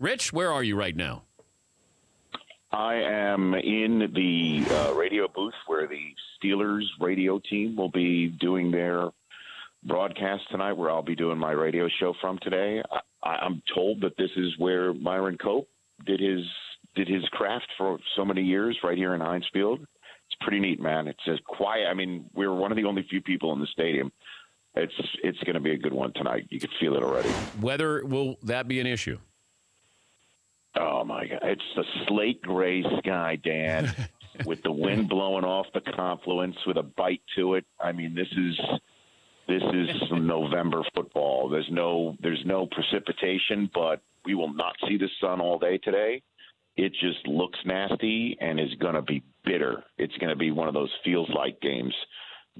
Rich, where are you right now? I am in the radio booth where the Steelers radio team will be doing their broadcast tonight, where I'll be doing my radio show from today. I'm told that this is where Myron Cope did his craft for so many years, right here in Heinz Field. It's pretty neat, man. It's just quiet. I mean, we're one of the only few people in the stadium. It's going to be a good one tonight. You can feel it already. Weather, will that be an issue? Oh, my God. It's the slate gray sky, Dan, with the wind blowing off the confluence with a bite to it. I mean, this is some November football. There's no precipitation, but we will not see the sun all day today. It just looks nasty and is going to be bitter. It's going to be one of those feels-like games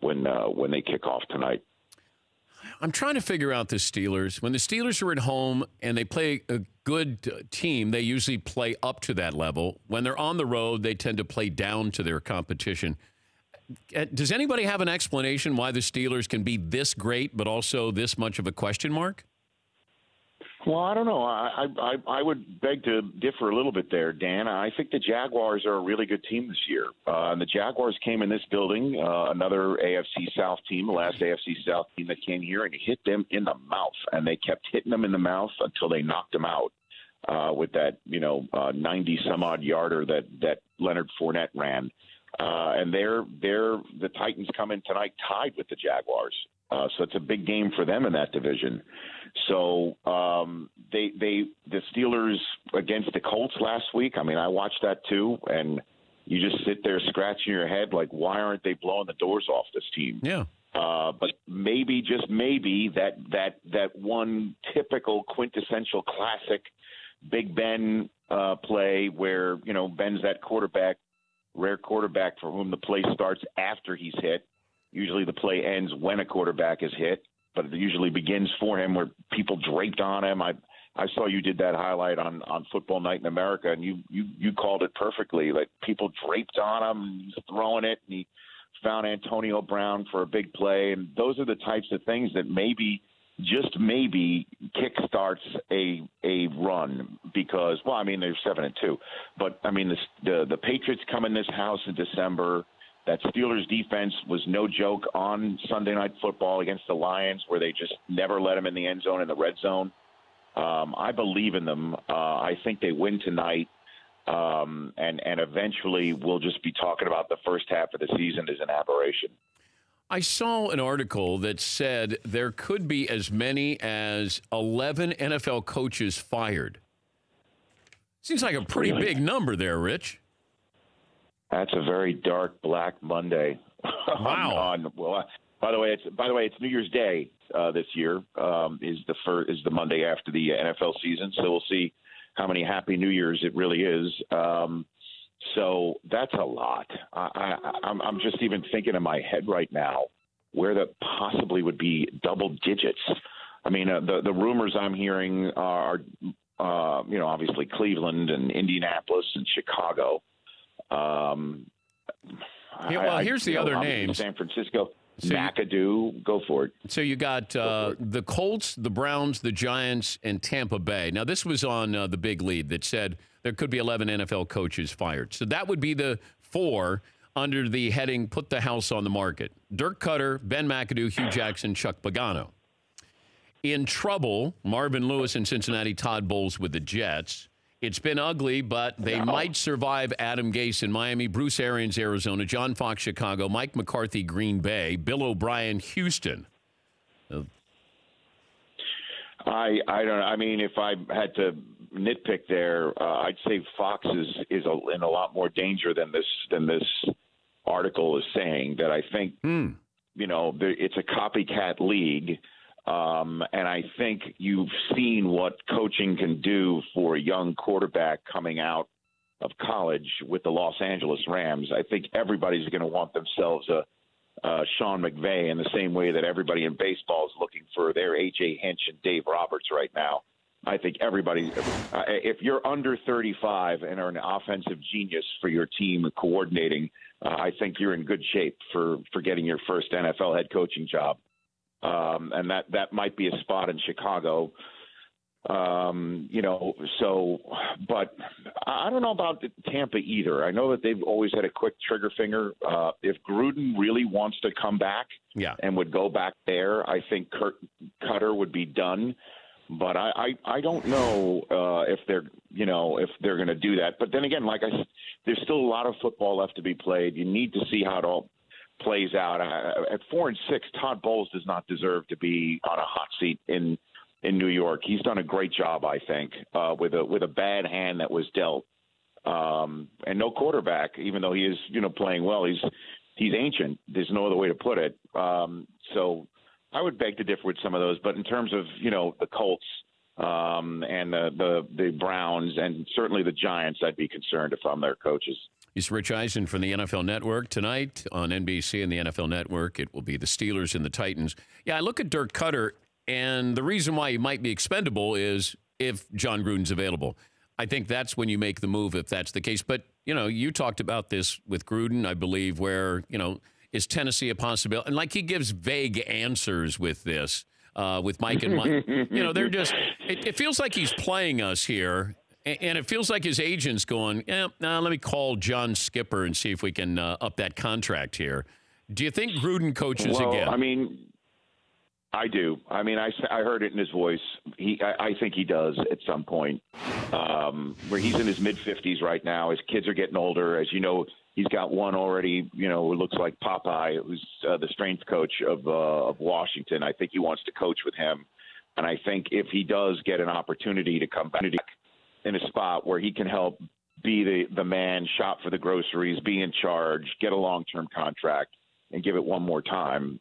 when they kick off tonight. I'm trying to figure out the Steelers. When the Steelers are at home and they play a good team, they usually play up to that level. When they're on the road, they tend to play down to their competition. Does anybody have an explanation why the Steelers can be this great but also this much of a question mark? Well, I don't know. I would beg to differ a little bit there, Dan. I think the Jaguars are a really good team this year. And the Jaguars came in this building, another AFC South team, the last AFC South team that came here, and hit them in the mouth. And they kept hitting them in the mouth until they knocked them out with that, 90-some-odd yarder that Leonard Fournette ran. And the Titans come in tonight tied with the Jaguars. So it's a big game for them in that division. So the Steelers against the Colts last week, I mean, I watched that too, and you just sit there scratching your head like, why aren't they blowing the doors off this team? Yeah. But maybe, just maybe, that one typical quintessential classic Big Ben play where, Ben's that rare quarterback for whom the play starts after he's hit. Usually the play ends when a quarterback is hit, but it usually begins for him where people draped on him. I saw you did that highlight on Football Night in America, and you called it perfectly. Like, people draped on him, and he's throwing it, and he found Antonio Brown for a big play. And those are the types of things that maybe, just maybe, kickstarts a run because, well, I mean, they're 7-2. But, I mean, the Patriots come in this house in December. That Steelers defense was no joke on Sunday Night Football against the Lions, where they just never let them in the end zone and the red zone. I believe in them. I think they win tonight, and eventually we'll just be talking about the first half of the season as an aberration. I saw an article that said there could be as many as 11 NFL coaches fired. Seems like a pretty big number there, Rich. That's a very dark Black Monday. Wow. Well, by the way, it's New Year's Day this year. Is the Monday after the NFL season, so we'll see how many Happy New Years it really is. So that's a lot. I'm just even thinking in my head right now where that possibly would be double digits. I mean, the rumors I'm hearing are, obviously Cleveland and Indianapolis and Chicago. Here's the other names. San Francisco, McAdoo, go for it. So you got the Colts, the Browns, the Giants, and Tampa Bay. Now, this was on the Big Lead that said there could be 11 NFL coaches fired. So that would be the 4 under the heading Put the House on the Market. Dirk Cutter, Ben McAdoo, Hugh Jackson, Chuck Pagano. In trouble, Marvin Lewis in Cincinnati, Todd Bowles with the Jets. It's been ugly, but they might survive Adam Gase in Miami, Bruce Arians, Arizona, John Fox, Chicago, Mike McCarthy, Green Bay, Bill O'Brien, Houston. I don't know. I mean, if I had to nitpick there, I'd say Fox is in a lot more danger than this article is saying. That I think, it's a copycat league. And I think you've seen what coaching can do for a young quarterback coming out of college with the Los Angeles Rams. I think everybody's going to want themselves a Sean McVay in the same way that everybody in baseball is looking for their A.J. Hinch and Dave Roberts right now. I think everybody, if you're under 35 and are an offensive genius for your team coordinating, I think you're in good shape for getting your first NFL head coaching job. And that might be a spot in Chicago. But I don't know about Tampa either. I know that they've always had a quick trigger finger. If Gruden really wants to come back and would go back there, I think Cutter would be done. But I don't know if they're going to do that. But then again, like I said, there's still a lot of football left to be played. You need to see how it all plays out. At 4-6, Todd Bowles does not deserve to be on a hot seat in New York. He's done a great job, I think, with a bad hand that was dealt, and no quarterback. Even though he is playing well, he's ancient. There's no other way to put it. So I would beg to differ with some of those. But in terms of the Colts and the Browns and certainly the Giants, I'd be concerned if I'm their coaches. He's Rich Eisen from the NFL Network. Tonight on NBC and the NFL Network, it will be the Steelers and the Titans. Yeah, I look at Dirk Cutter, and the reason why he might be expendable is if Jon Gruden's available. I think that's when you make the move if that's the case. But, you talked about this with Gruden, I believe, where, is Tennessee a possibility? And like he gives vague answers with this, with Mike and Mike. They're just, it feels like he's playing us here. And it feels like his agent's going, let me call John Skipper and see if we can up that contract here. Do you think Gruden coaches again? I mean, I do. I mean, I heard it in his voice. I think he does at some point. Where he's in his mid-50s right now. His kids are getting older. As you know, he's got one already, who looks like Popeye, who's the strength coach of Washington. I think he wants to coach with him. And I think if he does get an opportunity to come back in a spot where he can help be the man, shop for the groceries, be in charge, get a long-term contract, and give it one more time.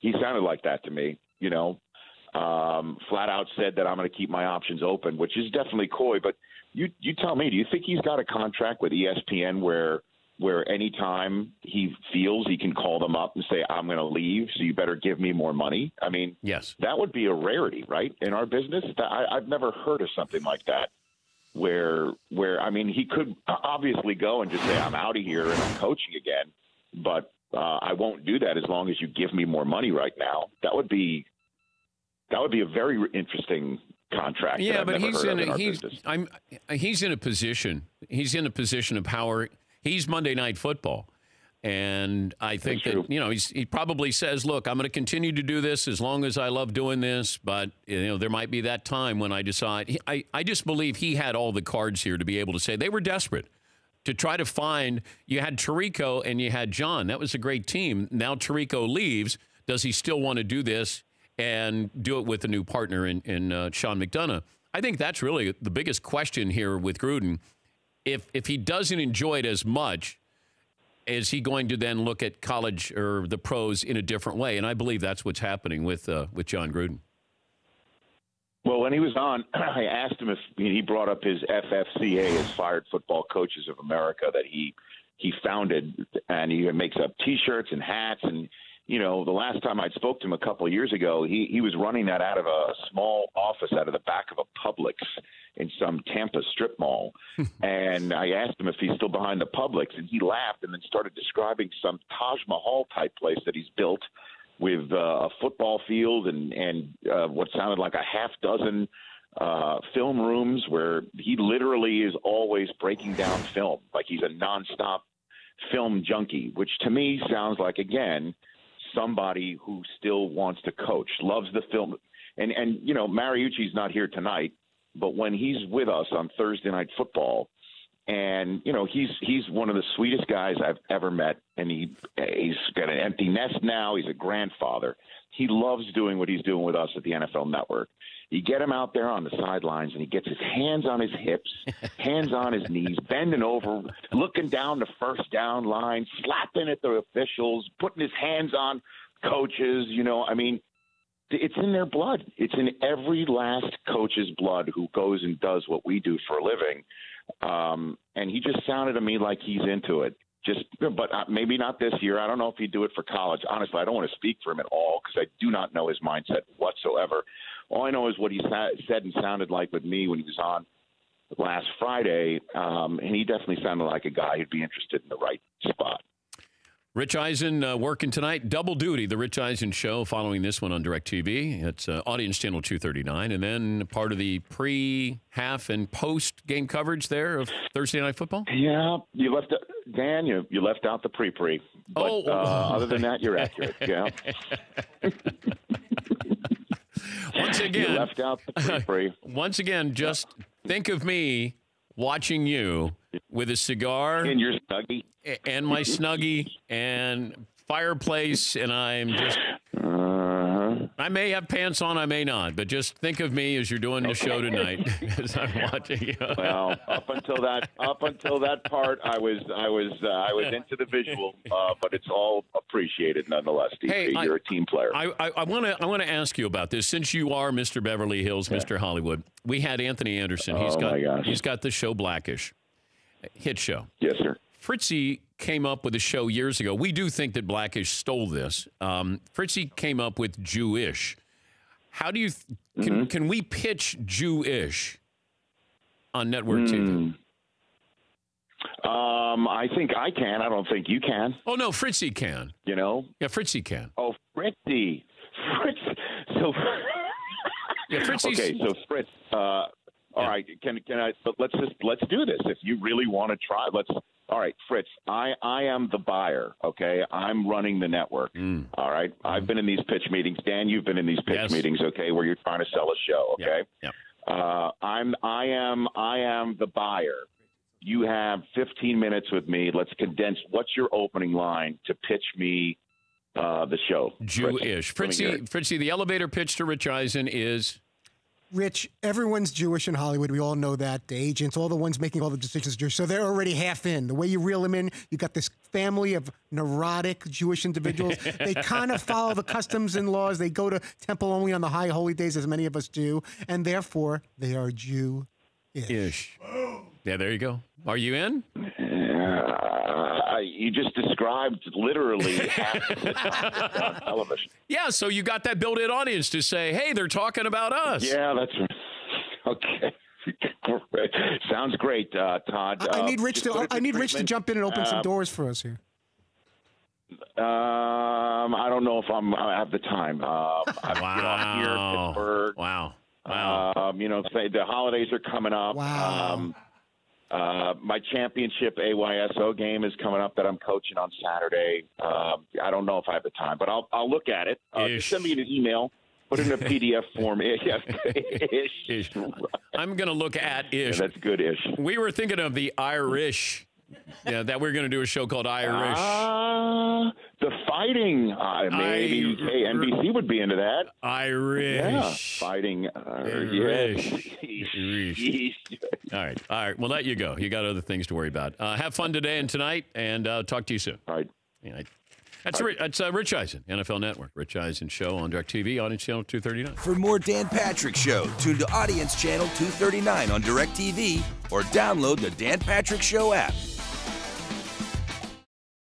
He sounded like that to me, flat out said that I'm going to keep my options open, which is definitely coy. But you tell me, do you think he's got a contract with ESPN where anytime he feels he can call them up and say, I'm going to leave, so you better give me more money? I mean, yes, that would be a rarity, right, in our business? I've never heard of something like that where I mean, he could obviously go and just say, I'm out of here and I'm coaching again, but I won't do that as long as you give me more money right now. That would be a very interesting contract. Yeah, but he's in a position. He's in a position of power. He's Monday Night Football. And I think that, he probably says, look, I'm going to continue to do this as long as I love doing this. But, there might be that time when I decide. I just believe he had all the cards here to be able to say they were desperate to try to find. You had Tirico and you had John. That was a great team. Now Tirico leaves. Does he still want to do this and do it with a new partner in Sean McDonough? I think that's really the biggest question here with Gruden. If he doesn't enjoy it as much, is he going to then look at college or the pros in a different way? And I believe that's what's happening with Jon Gruden. Well, when he was on, I asked him if he brought up his FFCA, his Fired Football Coaches of America, that he founded, and he makes up T-shirts and hats. And the last time I spoke to him a couple of years ago, he was running that out of a small office out of the back of a Publix in some Tampa strip mall. And I asked him if he's still behind the Publix, and he laughed and then started describing some Taj Mahal type place that he's built with a football field and what sounded like a half dozen film rooms where he literally is always breaking down film, like he's a nonstop film junkie, which to me sounds like, again, somebody who still wants to coach, loves the film. And Mariucci's not here tonight, but when he's with us on Thursday Night Football, and he's one of the sweetest guys I've ever met, and he's got an empty nest now. He's a grandfather. He loves doing what he's doing with us at the NFL Network. You get him out there on the sidelines, and he gets his hands on his hips, hands on his knees, bending over, looking down the first down line, slapping at the officials, putting his hands on coaches. I mean, it's in their blood. It's in every last coach's blood who goes and does what we do for a living. And he just sounded to me like he's into it. But maybe not this year. I don't know if he'd do it for college. Honestly, I don't want to speak for him at all because I do not know his mindset whatsoever. All I know is what he said and sounded like with me when he was on last Friday, and he definitely sounded like a guy who'd be interested in the right spot. Rich Eisen working tonight. Double duty, the Rich Eisen Show, following this one on DirecTV. It's Audience Channel 239. And then part of the pre-half and post-game coverage there of Thursday Night Football? Yeah, you left Dan, you left out the pre-pre. But other than that, you're accurate. Yeah. Once again, you left out the pre-pre. Once again, just think of me watching you with a cigar in your Snuggie and my Snuggie and fireplace, and I'm just I may have pants on, I may not, but just think of me as you're doing the show tonight as I'm watching you. Well, up until that part, I was into the visual, but it's all appreciated nonetheless. DP, hey, you're a team player. I want to ask you about this since you are Mr. Beverly Hills, Mr. Hollywood. We had Anthony Anderson. He's got the show Blackish, hit show. Yes, sir. Fritzy came up with a show years ago. We do think that Blackish stole this. Fritzy came up with Jewish. How do you can we pitch Jewish on network TV? I think I can. I don't think you can. Oh no, Fritzy can. You know? Yeah, Fritzy can. Oh, Fritzy. So yeah, Fritzy's... Okay, so Fritz. All right, can I? Let's do this. If you really want to try, all right, Fritz. I am the buyer. Okay, I'm running the network. All right, I've been in these pitch meetings. Dan, you've been in these pitch meetings. Okay, where you're trying to sell a show. Okay, I am the buyer. You have 15 minutes with me. Let's condense. What's your opening line to pitch me the show? Jewish. Fritzy, the elevator pitch to Rich Eisen is. Rich, everyone's Jewish in Hollywood. We all know that. The agents, all the ones making all the decisions are Jewish. So they're already half in. The way you reel them in, you got this family of neurotic Jewish individuals. They kind of follow the customs and laws. They go to temple only on the high holy days, as many of us do. And therefore, they are Jew-ish. Yeah, there you go. Are you in? You just described literally half of it on television. Yeah, so you got that built-in audience to say, hey, they're talking about us. Yeah, that's right. Okay. Sounds great, Todd. I need Rich to jump in and open some doors for us here. I don't know if I have the time. Wow. Here in Pittsburgh. Wow. Say the holidays are coming up. Wow. My championship AYSO game is coming up that I'm coaching on Saturday. I don't know if I have the time, but I'll look at it. Just send me an email. Put it in a PDF form. Ish. I'm going to look at Ish. Yeah, that's good, Ish. We were thinking of the Irish. Yeah, that we're going to do a show called Irish. The fighting. Maybe NBC would be into that. Irish. Yeah, fighting. Irish. All right. We'll let you go. You got other things to worry about. Have fun today and tonight, and talk to you soon. All right. Yeah, that's Rich Eisen, NFL Network. Rich Eisen Show on DirecTV, Audience Channel 239. For more Dan Patrick Show, tune to Audience Channel 239 on DirecTV or download the Dan Patrick Show app.